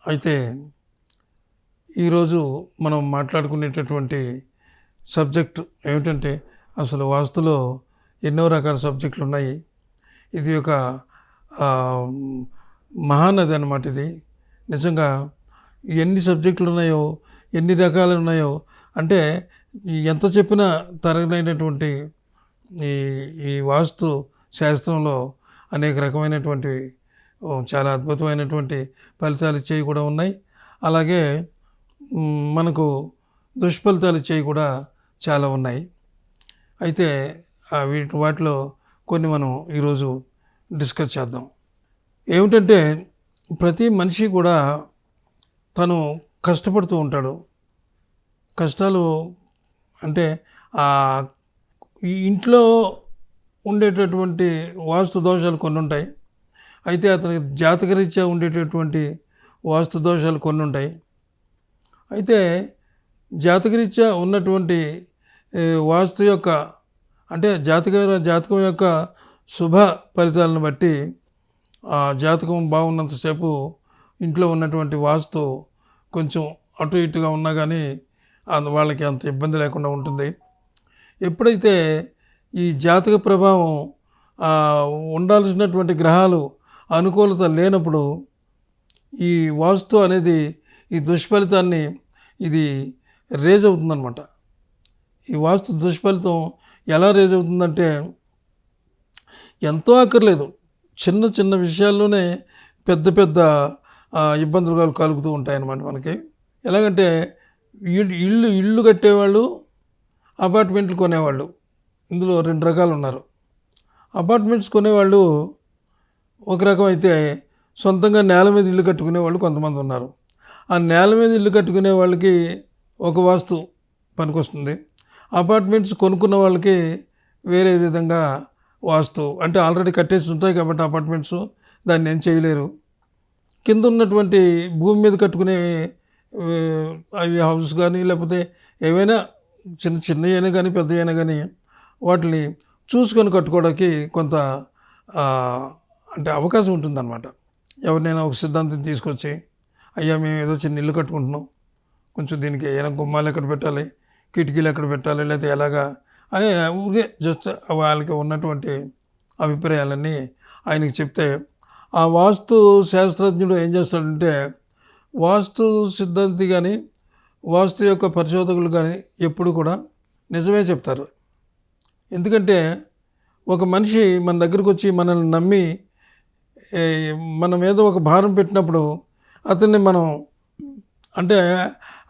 అయితే ఈరోజు మనం మాట్లాడుకునేటటువంటి సబ్జెక్ట్ ఏమిటంటే అసలు వాస్తులో ఎన్నో రకాల సబ్జెక్టులు ఉన్నాయి. ఇది ఒక ఆ, మహానది అన్నమాట. ఇది నిజంగా ఎన్ని సబ్జెక్టులు ఉన్నాయో, ఎన్ని రకాలు ఉన్నాయో, అంటే ఎంత చెప్పినా తరగనైనటువంటి ఈ ఈ వాస్తు శాస్త్రంలో అనేక రకమైనటువంటి చాలా అద్భుతమైనటువంటి ఫలితాలు ఇచ్చేవి కూడా ఉన్నాయి. అలాగే మనకు దుష్ఫలితాలు ఇచ్చేవి కూడా చాలా ఉన్నాయి. అయితే వాటిలో కొన్ని మనం ఈరోజు డిస్కస్ చేద్దాం. ఏమిటంటే ప్రతి మనిషి కూడా తను కష్టపడుతూ ఉంటాడు. కష్టాలు అంటే ఈ ఇంట్లో ఉండేటటువంటి వాస్తు దోషాలు కొన్ని ఉంటాయి. అయితే అతనికి జాతకరీత్యా ఉండేటటువంటి వాస్తు దోషాలు కొన్ని ఉంటాయి. అయితే జాతకరీత్యా ఉన్నటువంటి వాస్తు యొక్క అంటే జాతకం యొక్క శుభ ఫలితాలను బట్టి ఆ జాతకం బాగున్నంతసేపు ఇంట్లో ఉన్నటువంటి వాస్తు కొంచెం అటు ఇటుగా ఉన్నా కానీ వాళ్ళకి అంత ఇబ్బంది లేకుండా ఉంటుంది. ఎప్పుడైతే ఈ జాతక ప్రభావం ఉండాల్సినటువంటి గ్రహాలు అనుకూలత లేనప్పుడు ఈ వాస్తు అనేది ఈ దుష్ఫలితాన్ని ఇది రేజ్ అవుతుందన్నమాట. ఈ వాస్తు దుష్ఫలితం ఎలా రేజ్ అవుతుందంటే ఎంతో అక్కర్లేదు, చిన్న చిన్న విషయాల్లోనే పెద్ద పెద్ద ఇబ్బందులు కలుగుతూ ఉంటాయన్నమాట మనకి. ఎలాగంటే ఇల్లు కట్టేవాళ్ళు, అపార్ట్మెంట్లు కొనేవాళ్ళు, ఇందులో రెండు రకాలు ఉన్నారు. అపార్ట్మెంట్స్ కొనేవాళ్ళు ఒక రకం అయితే, సొంతంగా నేల మీద ఇల్లు కట్టుకునే వాళ్ళు కొంతమంది ఉన్నారు. ఆ నేల మీద ఇల్లు కట్టుకునే వాళ్ళకి ఒక వాస్తు పనికొస్తుంది. అపార్ట్మెంట్స్ కొనుక్కున్న వాళ్ళకి వేరే విధంగా వాస్తు, అంటే ఆల్రెడీ కట్టేసి ఉంటాయి కాబట్టి అపార్ట్మెంట్స్ దాన్ని ఏం చేయలేరు. కింద ఉన్నటువంటి భూమి మీద కట్టుకునే అవి హౌస్ కానీ లేకపోతే ఏవైనా చిన్నవైనా కానీ పెద్దవైనా కానీ వాటిని చూసుకొని కట్టుకోవడానికి కొంత అంటే అవకాశం ఉంటుందన్నమాట. ఎవరినైనా ఒక సిద్ధాంతం తీసుకొచ్చి, అయ్యా మేము ఏదో చిన్న ఇల్లు కట్టుకుంటున్నాం, కొంచెం దీనికి ఏమైనా గుమ్మాలు ఎక్కడ పెట్టాలి, కిటికీలు ఎక్కడ పెట్టాలి, లేకపోతే ఎలాగా అని ఊరికే జస్ట్ వాళ్ళకి ఉన్నటువంటి అభిప్రాయాలన్నీ ఆయనకి చెప్తే, ఆ వాస్తు శాస్త్రజ్ఞుడు ఏం చేస్తాడంటే, వాస్తు సిద్ధాంతి కానీ వాస్తు యొక్క పరిశోధకులు కానీ ఎప్పుడు కూడా నిజమే చెప్తారు. ఎందుకంటే ఒక మనిషి మన దగ్గరకు వచ్చి మనల్ని నమ్మి మన మీద ఒక భారం పెట్టినప్పుడు అతన్ని మనం అంటే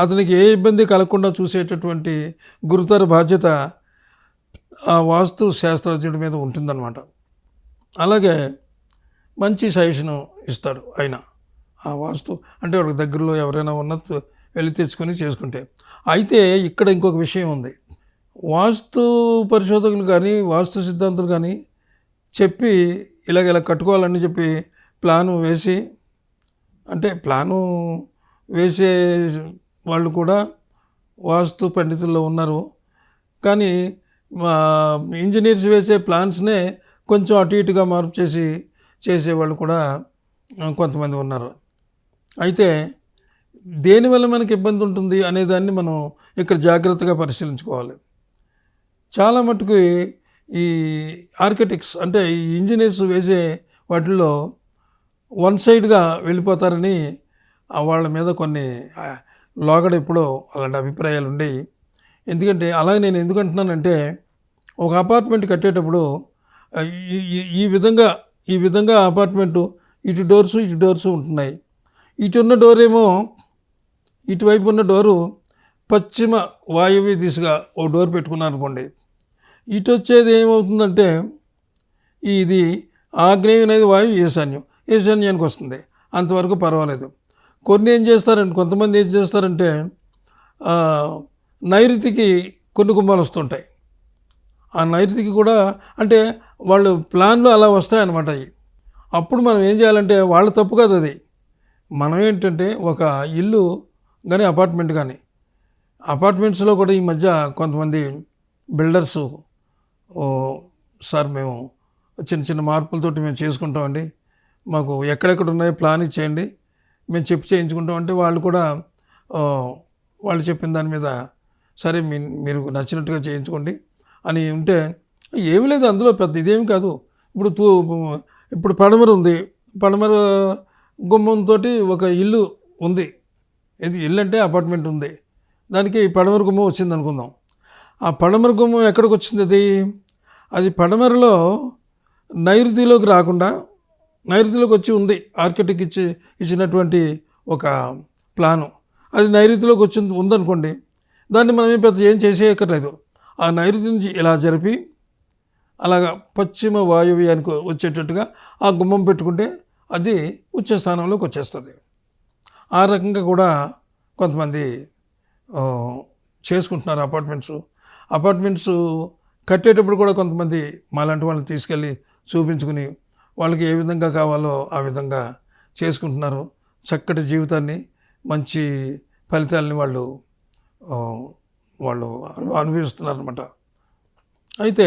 అతనికి ఏ ఇబ్బంది కలగకుండా చూసేటటువంటి గురుతర బాధ్యత ఆ వాస్తు శాస్త్రజ్ఞుడి మీద ఉంటుందన్నమాట. అలాగే మంచి సజెషన్ ఇస్తాడు ఆయన. ఆ వాస్తు అంటే వాళ్ళకి దగ్గరలో ఎవరైనా ఉన్నది వెళ్ళి తెచ్చుకొని చేసుకుంటే. అయితే ఇక్కడ ఇంకొక విషయం ఉంది. వాస్తు పరిశోధకులు కానీ వాస్తు సిద్ధాంతులు కానీ చెప్పి ఇలా కట్టుకోవాలని చెప్పి ప్లాను వేసి, అంటే ప్లాను వేసే వాళ్ళు కూడా వాస్తు పండితుల్లో ఉన్నారు. కానీ ఇంజనీర్స్ వేసే ప్లాన్స్నే కొంచెం అటు ఇటుగా మార్పు చేసేవాళ్ళు కూడా కొంతమంది ఉన్నారు. అయితే దేనివల్ల మనకి ఇబ్బంది ఉంటుంది అనేదాన్ని మనం ఇక్కడ జాగ్రత్తగా పరిశీలించుకోవాలి. చాలా మటుకు ఈ ఆర్కిటెక్ట్స్ అంటే ఈ ఇంజనీర్స్ వేసే వాటిల్లో వన్ సైడ్గా వెళ్ళిపోతారని వాళ్ళ మీద కొన్ని లోగడ ఎప్పుడో అలాంటి అభిప్రాయాలు ఉండేవి. ఎందుకంటే అలాగే నేను ఎందుకు అంటున్నానంటే, ఒక అపార్ట్మెంట్ కట్టేటప్పుడు ఈ విధంగా అపార్ట్మెంటు ఇటు డోర్సు ఉంటున్నాయి. ఇటు ఉన్న డోర్ ఏమో, ఇటువైపు ఉన్న డోరు పశ్చిమ వాయువ్య దిశగా ఓ డోర్ పెట్టుకున్నారు అనుకోండి. ఇటు వచ్చేది ఏమవుతుందంటే, ఇది ఆగ్నేయం అనేది వాయువు ఈశాన్యానికి వస్తుంది. అంతవరకు పర్వాలేదు. కొంతమంది ఏం చేస్తారంటే నైరుతికి కొన్ని గుమ్మాలు వస్తుంటాయి. ఆ నైరుతికి కూడా అంటే వాళ్ళు ప్లాన్లో అలా వస్తాయన్నమాట. అప్పుడు మనం ఏం చేయాలంటే, వాళ్ళ తప్పు కాదు అది. మనం ఏంటంటే ఒక ఇల్లు కానీ అపార్ట్మెంట్స్లో కూడా ఈ మధ్య కొంతమంది బిల్డర్సు, సార్ మేము చిన్న చిన్న మార్పులతోటి మేము చేసుకుంటామండి, మాకు ఎక్కడెక్కడ ఉన్నాయో ప్లాన్ ఇచ్చేయండి, మేము చెప్పి చేయించుకుంటాం అంటే వాళ్ళు కూడా ఆ, వాళ్ళు చెప్పిన దాని మీద సరే మీరు నచ్చినట్టుగా చేయించుకోండి అని ఉంటే ఏమి లేదు అందులో పెద్ద ఇదేమి కాదు. ఇప్పుడు ఇప్పుడు పడమర ఉంది, పడమర గుమ్మంతో ఒక ఇల్లు ఉంది. ఇది ఇల్లు అంటే అపార్ట్మెంట్ ఉంది, దానికి పడమర గుమ్మం వచ్చింది అనుకుందాం. ఆ పడమర గుమ్మం ఎక్కడికి వచ్చింది? అది పడమరలో నైరుతిలోకి రాకుండా నైరుతిలోకి వచ్చి ఉంది. ఆర్కిటెక్ట్ ఇచ్చినటువంటి ఒక ప్లాను అది నైరుతిలోకి ఉందనుకోండి, దాన్ని మనం ఏం చేసేయక్కర్లేదు. ఆ నైరుతి నుంచి ఇలా జరిపి అలాగా పశ్చిమ వాయువ్యానికి వచ్చేటట్టుగా ఆ గుమ్మం పెట్టుకుంటే అది ఉచ్చ స్థానంలోకి వచ్చేస్తుంది. ఆ రకంగా కూడా కొంతమంది చేసుకుంటున్నారు. అపార్ట్మెంట్స్ కట్టేటప్పుడు కూడా కొంతమంది మాలాంటి వాళ్ళని తీసుకెళ్ళి చూపించుకుని వాళ్ళకి ఏ విధంగా కావాలో ఆ విధంగా చేసుకుంటున్నారు. చక్కటి జీవితాన్ని, మంచి ఫలితాలని వాళ్ళు అనుభవిస్తున్నారు అన్నమాట. అయితే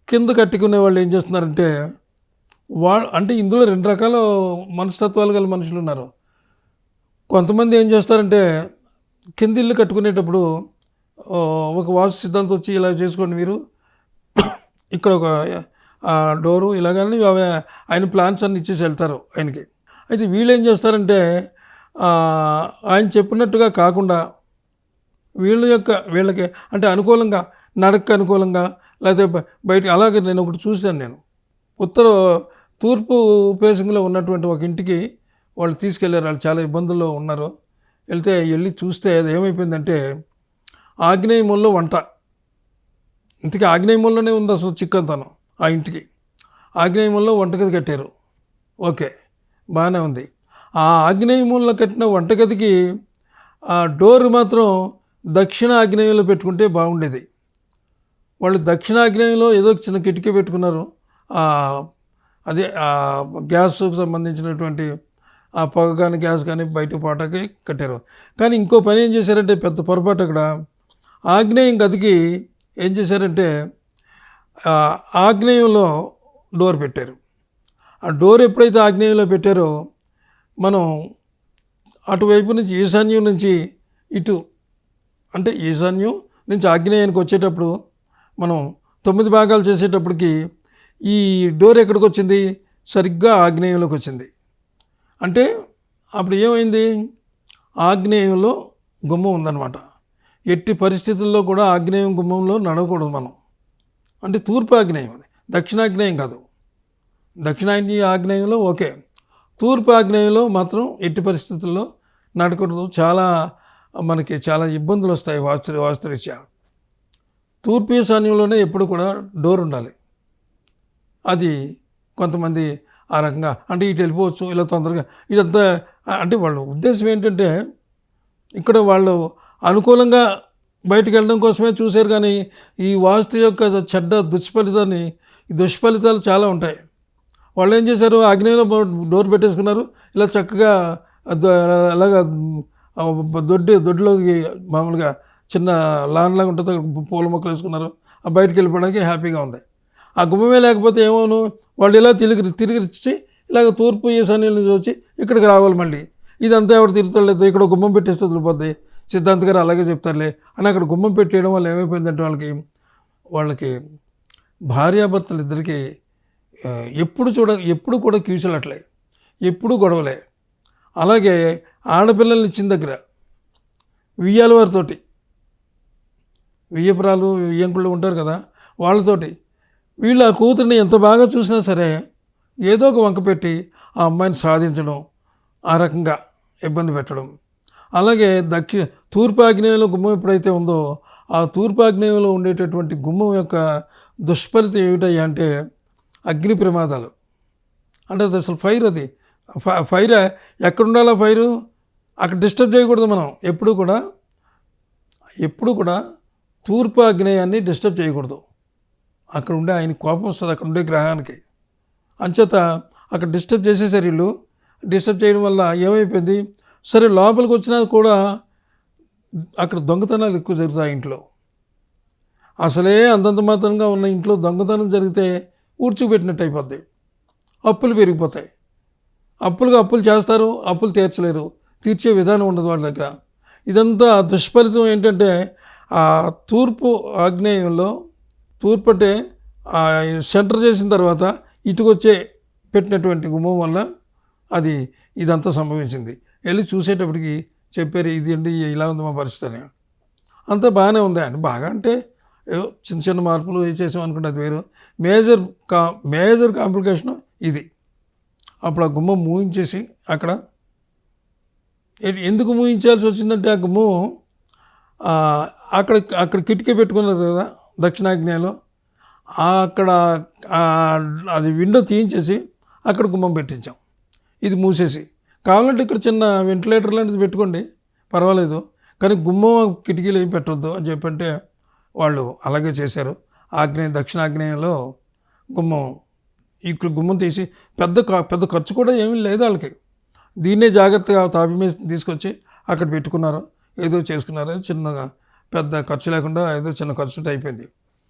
కింద కట్టుకునే వాళ్ళు ఏం చేస్తున్నారంటే అంటే ఇందులో 2 రకాల మనస్తత్వాలు గల మనుషులు ఉన్నారు. కొంతమంది ఏం చేస్తారంటే కింద ఇల్లు కట్టుకునేటప్పుడు ఒక వాస్తు సిద్ధాంతం వచ్చి ఇలా చేసుకోండి మీరు, ఇక్కడ ఒక డోరు ఇలాగని ఆయన ప్లాన్స్ అన్ని ఇచ్చేసి వెళ్తారు ఆయనకి. అయితే వీళ్ళు ఏం చేస్తారంటే ఆయన చెప్పినట్టుగా కాకుండా వీళ్ళకి అంటే అనుకూలంగా, నడక అనుకూలంగా, లేకపోతే బయట అలాగే నేను ఒకటి చూశాను. నేను తూర్పు ఫేసింగ్లో ఉన్నటువంటి ఒక ఇంటికి వాళ్ళు తీసుకెళ్ళారు. వాళ్ళు చాలా ఇబ్బందుల్లో ఉన్నారు. వెళ్ళి చూస్తే అది ఏమైపోయిందంటే ఆగ్నేయమూలలో వంట. ఇంతకీ ఆగ్నేయమూలలోనే ఉంది అసలు చిక్కంతనం. ఆ ఇంటికి ఆగ్నేయమూలలో వంటగది కట్టారు. ఓకే, బాగానే ఉంది. ఆ ఆగ్నేయమూలలో కట్టిన వంటగదికి ఆ డోర్ మాత్రం దక్షిణ ఆగ్నేయంలో పెట్టుకుంటే బాగుండేది. వాళ్ళు దక్షిణ ఆగ్నేయంలో ఏదో చిన్న కిటికీ పెట్టుకున్నారు. అదే గ్యాస్కు సంబంధించినటువంటి ఆ పొగ కానీ గ్యాస్ కానీ బయట పాటకి కట్టారు. కానీ ఇంకో పని ఏం చేశారంటే పెద్ద పొరపాటు, అక్కడ ఆగ్నేయం గదికి ఏం చేశారంటే ఆగ్నేయంలో డోర్ పెట్టారు. ఆ డోర్ ఎప్పుడైతే ఆగ్నేయంలో పెట్టారో మనం అటువైపు నుంచి ఈశాన్యం నుంచి ఇటు అంటే ఈశాన్యం నుంచి ఆగ్నేయానికి వచ్చేటప్పుడు మనం 9 భాగాలు చేసేటప్పటికి ఈ డోర్ ఎక్కడికి వచ్చింది? సరిగ్గా ఆగ్నేయంలోకి వచ్చింది. అంటే అప్పుడు ఏమైంది? ఆగ్నేయంలో గుమ్మం ఉందన్నమాట. ఎట్టి పరిస్థితుల్లో కూడా ఆగ్నేయం గుమ్మంలో నడవకూడదు మనం. అంటే తూర్పు ఆగ్నేయం, అది దక్షిణాగ్నేయం కాదు. ఆగ్నేయంలో ఓకే, తూర్పు ఆగ్నేయంలో మాత్రం ఎట్టి పరిస్థితుల్లో నడకూడదు. మనకి చాలా ఇబ్బందులు వస్తాయి వాస్తురీత్యా. తూర్పు ఈశాన్యంలోనే ఎప్పుడు కూడా డోర్ ఉండాలి. అది కొంతమంది ఆ రకంగా అంటే ఇటు వెళ్ళిపోవచ్చు ఇలా తొందరగా, ఇదంతా అంటే వాళ్ళ ఉద్దేశం ఏంటంటే ఇక్కడ వాళ్ళు అనుకూలంగా బయటకు వెళ్ళడం కోసమే చూశారు. కానీ ఈ వాస్తు యొక్క చెడ్డ దుష్ఫలితాలు చాలా ఉంటాయి. వాళ్ళు ఏం చేశారు? ఆగ్నేయంలో డోర్ పెట్టేసుకున్నారు. ఇలా చక్కగా అలాగా దొడ్లోకి మామూలుగా చిన్న లాన్ లాగా ఉంటుంది, పూల మొక్కలు వేసుకున్నారు. ఆ బయటకు వెళ్ళిపోవడానికి హ్యాపీగా ఉంది. ఆ గుమ్మమే లేకపోతే ఏమోను, వాళ్ళు ఇలా తిరిగి వచ్చి ఇలాగ తూర్పు ఈశాన్యం నుంచి వచ్చి ఇక్కడికి రావాలి. మళ్ళీ ఇదంతా ఎవరు తిరుగుతలేదు, ఇక్కడ గుమ్మం పెట్టేస్తే వదిలిపోద్ది, సిద్ధాంత్ గారు అలాగే చెప్తారులే అని అక్కడ గుమ్మం పెట్టేయడం వల్ల ఏమైపోయిందంటే వాళ్ళకి భార్యాభర్తలు ఇద్దరికి ఎప్పుడు కూడా క్యూసలట్లే, ఎప్పుడు గొడవలే. అలాగే ఆడపిల్లల్ని ఇచ్చిన దగ్గర వియ్యాల వారితోటి, వియ్యపురాలు వియ్యంకుళ్ళు ఉంటారు కదా, వాళ్ళతోటి వీళ్ళు ఆ కూతుర్ని ఎంత బాగా చూసినా సరే ఏదో ఒక వంక పెట్టి ఆ అమ్మాయిని సాధించడం, ఆ రకంగా ఇబ్బంది పెట్టడం. అలాగే తూర్పు ఆగ్నేయంలో గుమ్మం ఎప్పుడైతే ఉందో ఆ తూర్పు ఆగ్నేయంలో ఉండేటటువంటి గుమ్మం యొక్క దుష్ఫలితం ఏమిటయ్యా అంటే అగ్ని ప్రమాదాలు. అంటే అది అసలు ఫైర్, అది ఫైర్ ఎక్కడ ఉండాలో ఫైరు అక్కడ డిస్టర్బ్ చేయకూడదు. మనం ఎప్పుడు కూడా తూర్పు ఆగ్నేయాన్ని డిస్టర్బ్ చేయకూడదు. అక్కడ ఉండే ఆయన కోపం వస్తుంది, అక్కడ ఉండే గ్రహానికి. అంచేత అక్కడ డిస్టర్బ్ చేసేసారు వీళ్ళు. డిస్టర్బ్ చేయడం వల్ల ఏమైపోయింది, సరే లోపలికి వచ్చినా కూడా అక్కడ దొంగతనాలు ఎక్కువ జరుగుతాయి ఇంట్లో. అసలే అంతంత మాత్రంగా ఉన్న ఇంట్లో దొంగతనం జరిగితే ఊడ్చిపెట్టినట్టు అయిపోద్ది, అప్పులు పెరిగిపోతాయి. అప్పులుగా అప్పులు చేస్తారు, అప్పులు తీర్చలేరు, తీర్చే విధానం ఉండదు వాళ్ళ దగ్గర. ఇదంతా దుష్ఫలితం ఏంటంటే ఆ తూర్పు ఆగ్నేయంలో, తూర్పు అంటే ఆ సెంటర్ చేసిన తర్వాత ఇటుకొచ్చే పెట్టినటువంటి గుమ్మం వల్ల అది ఇదంతా సంభవించింది. వెళ్ళి చూసేటప్పటికి చెప్పారు, ఇది అండి ఇలా ఉంది మా పరిస్థితి అని. అంతా బాగానే ఉంది అండి. బాగా అంటే ఏవో చిన్న చిన్న మార్పులు చేసాం అనుకుంటే అది వేరు. మేజర్ మేజర్ కాంప్లికేషన్ ఇది. అప్పుడు ఆ గుమ్మం మూయించేసి అక్కడ ఎందుకు మూయించాల్సి వచ్చిందంటే ఆ గుమ్మం అక్కడ అక్కడ కిటికీ పెట్టుకున్నారు కదా దక్షిణాగ్నేయంలో, అక్కడ అది విండో తీయించేసి అక్కడ గుమ్మం పెట్టించాం. ఇది మూసేసి కావాలంటే ఇక్కడ చిన్న వెంటిలేటర్ లాంటిది పెట్టుకోండి పర్వాలేదు, కానీ గుమ్మం కిటికీలు ఏం పెట్టొద్దు అని చెప్పంటే వాళ్ళు అలాగే చేశారు. దక్షిణాగ్నేయంలో గుమ్మం, ఇక్కడ గుమ్మం తీసి పెద్ద ఖర్చు కూడా ఏమీ లేదు వాళ్ళకి. దీన్నే జాగ్రత్తగా తాపి మీద తీసుకొచ్చి అక్కడ పెట్టుకున్నారు, ఏదో చేసుకున్నారు. చిన్నగా పెద్ద ఖర్చు లేకుండా ఏదో చిన్న ఖర్చు అయిపోయింది.